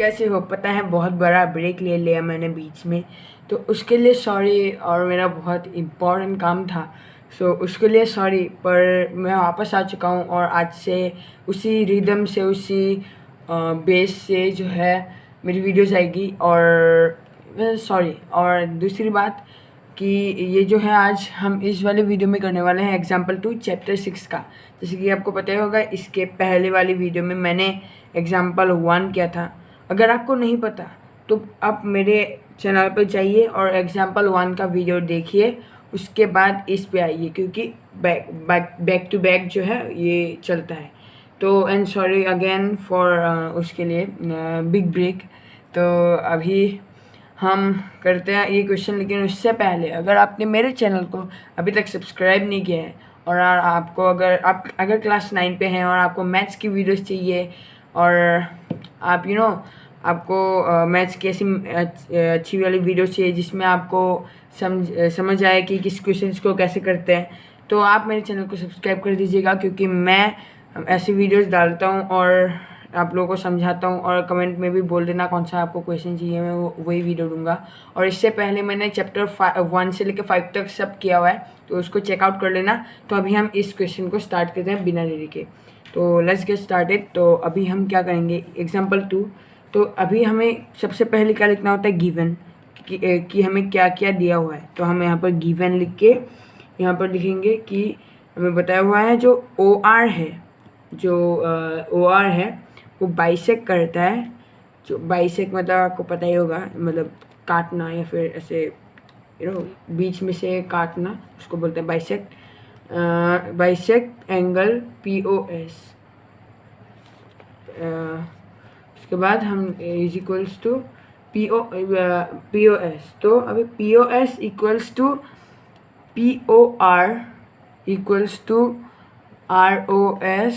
कैसे हो? पता है बहुत बड़ा ब्रेक ले लिया मैंने बीच में, तो उसके लिए सॉरी। और मेरा बहुत इम्पोर्टेंट काम था, सो उसके लिए सॉरी। पर मैं वापस आ चुका हूँ और आज से उसी रिदम से, उसी बेस से जो है मेरी वीडियोस आएगी। और सॉरी। और दूसरी बात कि ये जो है आज हम इस वाले वीडियो में करने वाले हैं एग्जाम्पल 2 चैप्टर 6 का। जैसे कि आपको पता ही होगा, इसके पहले वाली वीडियो में मैंने एग्जाम्पल 1 किया था। अगर आपको नहीं पता तो आप मेरे चैनल पर जाइए और एग्जाम्पल 1 का वीडियो देखिए, उसके बाद इस पे आइए, क्योंकि बैक टू बैक जो है ये चलता है। तो एंड सॉरी अगेन फॉर उसके लिए बिग ब्रेक। तो अभी हम करते हैं ये क्वेश्चन, लेकिन उससे पहले अगर आपने मेरे चैनल को अभी तक सब्सक्राइब नहीं किया है और आपको अगर क्लास 9 पे हैं और आपको मैथ्स की वीडियोस चाहिए और आप आपको मैथ्स की ऐसी अच्छी वाली वीडियो चाहिए जिसमें आपको समझ आए कि किस क्वेश्चंस को कैसे करते हैं, तो आप मेरे चैनल को सब्सक्राइब कर दीजिएगा, क्योंकि मैं ऐसी वीडियोस डालता हूँ और आप लोगों को समझाता हूँ। और कमेंट में भी बोल देना कौन सा आपको क्वेश्चन चाहिए, मैं वही वीडियो दूंगा। और इससे पहले मैंने चैप्टर 1 से लेकर 5 तक सब किया हुआ है, तो उसको चेकआउट कर लेना। तो अभी हम इस क्वेश्चन को स्टार्ट करते हैं बिना देरी के। तो लेट्स गेट स्टार्टेड। तो अभी हम क्या करेंगे, एग्जाम्पल 2। तो अभी हमें सबसे पहले क्या लिखना होता है, गिवन, कि हमें क्या क्या दिया हुआ है। तो हम यहाँ पर गिवन लिख के यहाँ पर लिखेंगे कि हमें बताया हुआ है जो OR है, जो OR है वो बाइसेक करता है। जो बाइसेक मतलब आपको पता ही होगा, मतलब काटना या फिर ऐसे बीच में से काटना, उसको बोलते हैं बाइसेक। Bisect angle POS। उसके बाद हम इज इक्वल्स टू POS। तो अभी POS equals to POR equals to ROS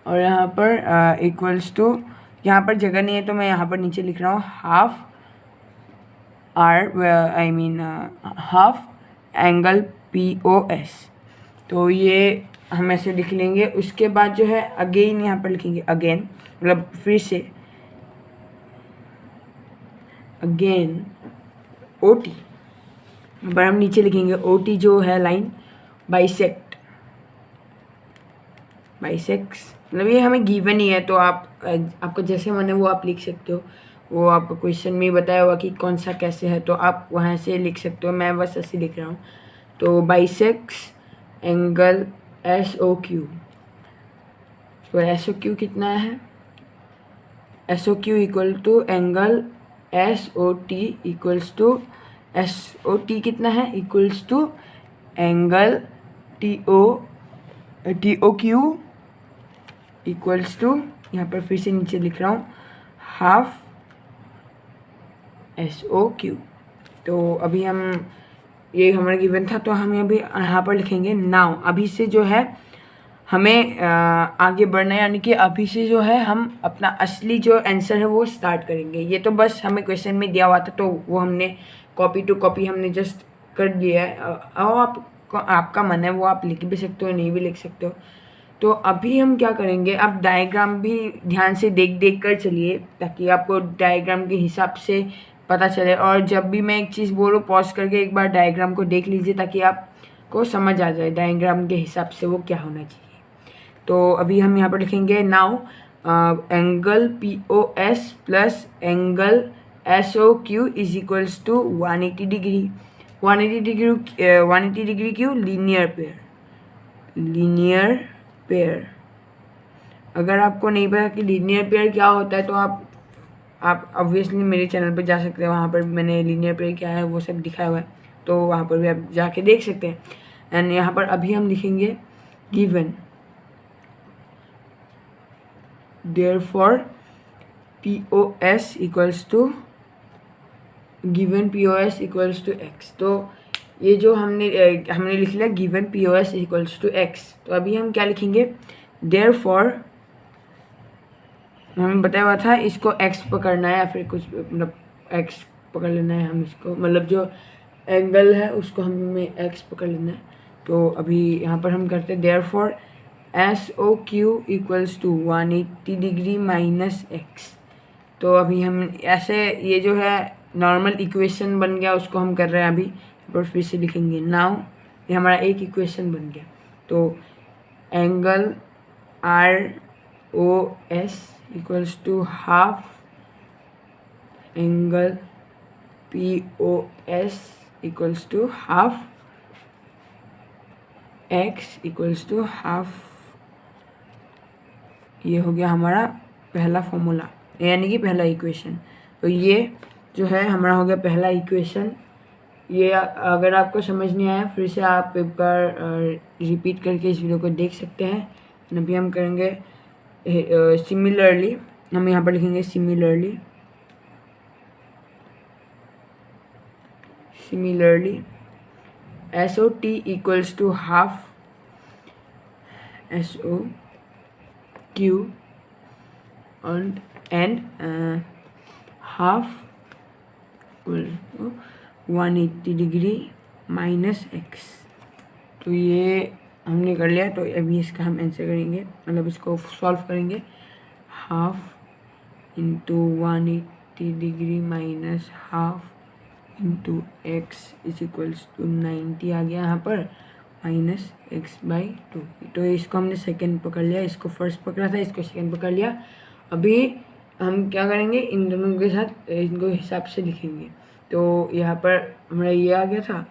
और यहाँ पर इक्वल्स टू, यहाँ पर जगह नहीं है तो मैं यहाँ पर नीचे लिख रहा हूँ हाफ एंगल POS। तो ये हम ऐसे लिख लेंगे। उसके बाद जो है अगेन यहाँ पर लिखेंगे, अगेन मतलब फिर से, अगेन OT। पर हम नीचे लिखेंगे OT जो है लाइन, बाइसेक्स मतलब ये हमें गिवन ही है, तो आपको जैसे मन है वो आप लिख सकते हो। वो आपको क्वेश्चन में बताया हुआ कि कौन सा कैसे है, तो आप वहाँ से लिख सकते हो। मैं बस ऐसे लिख रहा हूँ। तो बाइसेक्स एंगल SOQ। तो SOQ कितना है, SOQ equal to angle SOT equals to SOT कितना है, equals to angle TOQ equals to, यहाँ पर फिर से नीचे लिख रहा हूँ, हाफ SOQ। तो अभी हम ये हमारा गिवन था, तो हम अभी यहाँ पर लिखेंगे नाउ। अभी से जो है हमें आगे बढ़ना है, यानी कि अभी से जो है हम अपना असली जो आंसर है वो स्टार्ट करेंगे। ये तो बस हमें क्वेश्चन में दिया हुआ था, तो वो हमने कॉपी टू कॉपी हमने जस्ट कर दिया है। और आपका मन है वो आप लिख भी सकते हो, नहीं भी लिख सकते हो। तो अभी हम क्या करेंगे, आप डायग्राम भी ध्यान से देख कर चलिए, ताकि आपको डायग्राम के हिसाब से पता चले। और जब भी मैं एक चीज़ बोलूँ पॉज करके एक बार डायग्राम को देख लीजिए, ताकि आपको समझ आ जाए डायग्राम के हिसाब से वो क्या होना चाहिए। तो अभी हम यहाँ पर लिखेंगे now angle POS plus angle SOQ is equals to 180 degree. 180 degree क्यों, लीनियर पेयर। अगर आपको नहीं पता कि लीनियर पेयर क्या होता है, तो आप ऑब्वियसली मेरे चैनल पर जा सकते हैं, वहाँ पर मैंने लीनियर पेयर क्या है वो सब दिखाया हुआ है, तो वहाँ पर भी आप जाके देख सकते हैं। एंड यहाँ पर अभी हम लिखेंगे given, therefore POS equals to, given POS equals to X। तो ये जो हमने लिख लिया given POS equals to X। तो अभी हम क्या लिखेंगे, देयरफॉर हमें बताया हुआ था इसको X पकड़ना है, या फिर कुछ मतलब X पकड़ लेना है हम इसको, मतलब जो एंगल है उसको हमें X पकड़ लेना है। तो अभी यहाँ पर हम करते हैं therefore S O Q equals to 180 degree minus X. तो अभी हम ऐसे ये जो है नॉर्मल इक्वेशन बन गया, उसको हम कर रहे हैं अभी पर फिर से लिखेंगे। नाउ ये हमारा एक इक्वेशन बन गया। तो angle R O S equals to half angle P O S equals to half X equals to half. ये हो गया हमारा पहला फॉर्मूला, यानी कि पहला इक्वेशन। तो ये जो है हमारा हो गया पहला इक्वेशन। ये अगर आपको समझ नहीं आया फिर से आप एक बार रिपीट करके इस वीडियो को देख सकते हैं। अभी हम करेंगे सिमिलरली, हम यहाँ पर लिखेंगे similarly S O T equals to half S O Q and half 180 degree minus X. तो ये हमने कर लिया। तो अभी इसका हम आंसर करेंगे, मतलब इसको सॉल्व करेंगे। Half into 180 degree minus half into X is equals to 90 आ गया यहाँ पर, माइनस एक्स बाई 2। तो इसको हमने सेकेंड पकड़ लिया, इसको फर्स्ट पकड़ा था, इसको सेकेंड पकड़ लिया। अभी हम क्या करेंगे, इन दोनों के साथ इनको हिसाब से लिखेंगे। तो यहाँ पर हमारा ये आ गया था।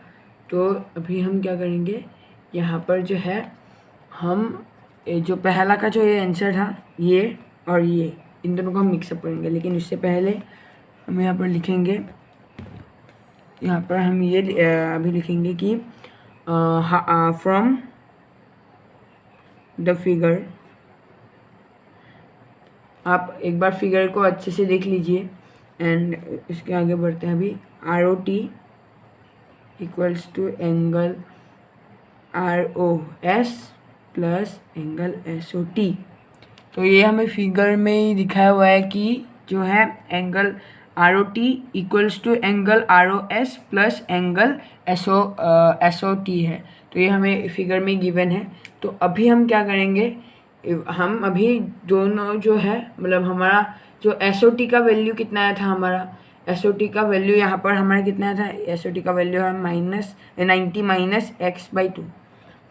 तो अभी हम क्या करेंगे, यहाँ पर जो है हम जो पहला का जो ये आंसर था, ये और ये इन दोनों को हम मिक्सअप करेंगे। लेकिन उससे पहले हम यहाँ पर लिखेंगे, यहाँ पर हम ये अभी लिखेंगे कि फ्रॉम द फिगर। आप एक बार फिगर को अच्छे से देख लीजिए एंड इसके आगे बढ़ते हैं। अभी R O T equals to angle R O S plus angle S O T. तो ये हमें फिगर में ही दिखाया हुआ है कि जो है angle R O T equals to angle R O S plus angle S O T है। तो ये हमें फिगर में गिवन है। तो अभी हम क्या करेंगे, हम अभी दोनों जो है, मतलब हमारा जो एस ओ टी का वैल्यू कितना आया था, हमारा एस ओ टी का वैल्यू यहाँ पर हमारा कितना आया था, एस ओ टी का वैल्यू है -90 माइनस एक्स बाई 2।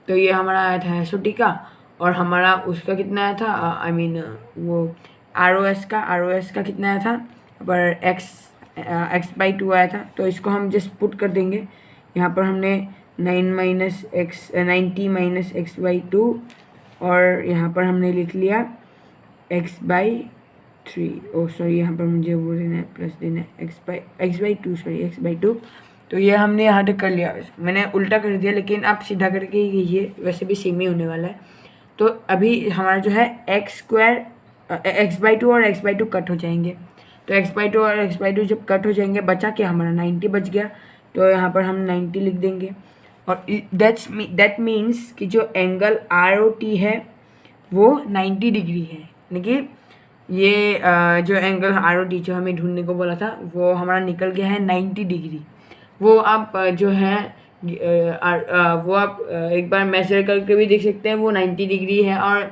तो ये हमारा आया था एस ओ टी का, और हमारा उसका कितना आया था, आई मीन वो आर ओ एस का कितना आया था पर एक्स बाई 2 आया था। तो इसको हम जस्ट पुट कर देंगे। यहाँ पर हमने 90 माइनस एक्स बाई 2 और यहाँ पर हमने लिख लिया x बाई 3। ओ सॉरी, यहाँ पर मुझे वो देना है, प्लस देना है x by 2, sorry x by 2। तो ये हमने यहाँ तक कर लिया। मैंने उल्टा कर दिया, लेकिन आप सीधा करके ही कीजिए, वैसे भी सेम ही होने वाला है। तो अभी हमारा जो है x बाई 2 और x बाई 2 कट हो जाएंगे। तो x बाई 2 और x बाई 2 जब कट हो जाएंगे, बचा क्या हमारा 90 बच गया। तो यहाँ पर हम 90 लिख देंगे। और दैट मीन्स कि जो एंगल आर ओ टी है वो 90 डिग्री है, यानी कि ये जो एंगल आर ओ टी जो हमें ढूंढने को बोला था वो हमारा निकल गया है 90 डिग्री। वो आप जो है वो आप एक बार मेजर करके भी देख सकते हैं, वो 90 डिग्री है। और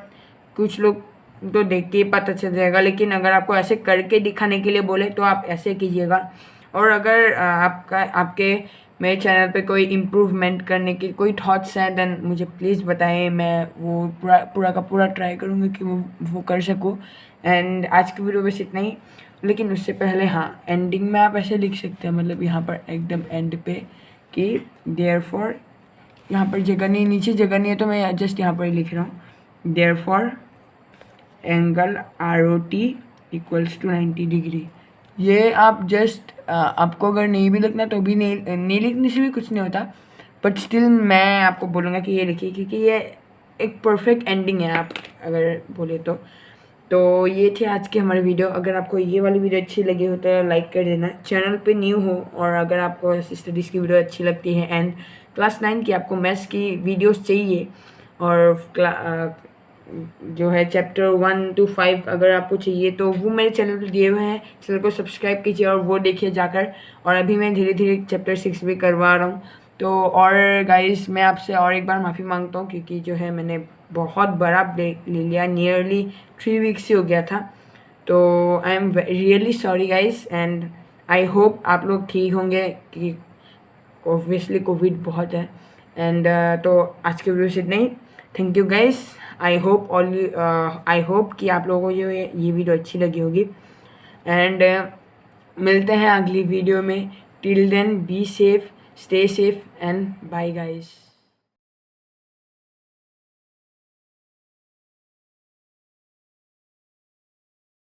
कुछ लोग तो देख के ही पता चल जाएगा, लेकिन अगर आपको ऐसे करके दिखाने के लिए बोले तो आप ऐसे कीजिएगा। और अगर आपके मेरे चैनल पे कोई इम्प्रूवमेंट करने के कोई थॉट्स हैं, देन मुझे प्लीज़ बताएं। मैं वो पूरा का पूरा ट्राई करूँगी कि वो कर सकूँ। एंड आज की वीडियो बस इतना ही। लेकिन उससे पहले हाँ, एंडिंग में आप ऐसे लिख सकते हैं, मतलब यहाँ पर एकदम एंड पे कि देयरफॉर, यहाँ पर जगह नहीं, नीचे जगह नहीं है, तो मैं जस्ट यहाँ पर ही लिख रहा हूँ, therefore angle R O T equals to 90 degree. ये आप जस्ट आपको अगर नहीं भी लिखना तो भी नहीं लिखने से भी कुछ नहीं होता, बट स्टिल मैं आपको बोलूँगा कि ये लिखिए, क्योंकि ये एक परफेक्ट एंडिंग है आप अगर बोले तो ये थे आज की हमारी वीडियो। अगर आपको ये वाली वीडियो अच्छी लगी हो तो लाइक कर देना, चैनल पे न्यू हो और अगर आपको स्टडीज़ की वीडियो अच्छी लगती है एंड क्लास 9 की आपको मैथ्स की वीडियोस चाहिए और जो है चैप्टर 1 to 5 अगर आपको चाहिए तो वो मेरे चैनल पर दिए हुए हैं। चैनल को सब्सक्राइब कीजिए और वो देखिए जाकर। और अभी मैं धीरे धीरे चैप्टर 6 भी करवा रहा हूँ। तो और गाइस, मैं आपसे और एक बार माफ़ी मांगता हूँ, क्योंकि जो है मैंने बहुत बड़ा ब्रेक ले लिया, नियरली 3 वीक्स से हो गया था। तो I am really sorry guys, and I hope आप लोग ठीक होंगे, कि ऑब्वियसली कोविड बहुत है। एंड तो आज के वीडियो से इतना ही। Thank you guys. I hope कि आप लोगों को ये वीडियो अच्छी लगी होगी। एंड मिलते हैं अगली वीडियो में। Till then be safe, stay safe and bye guys.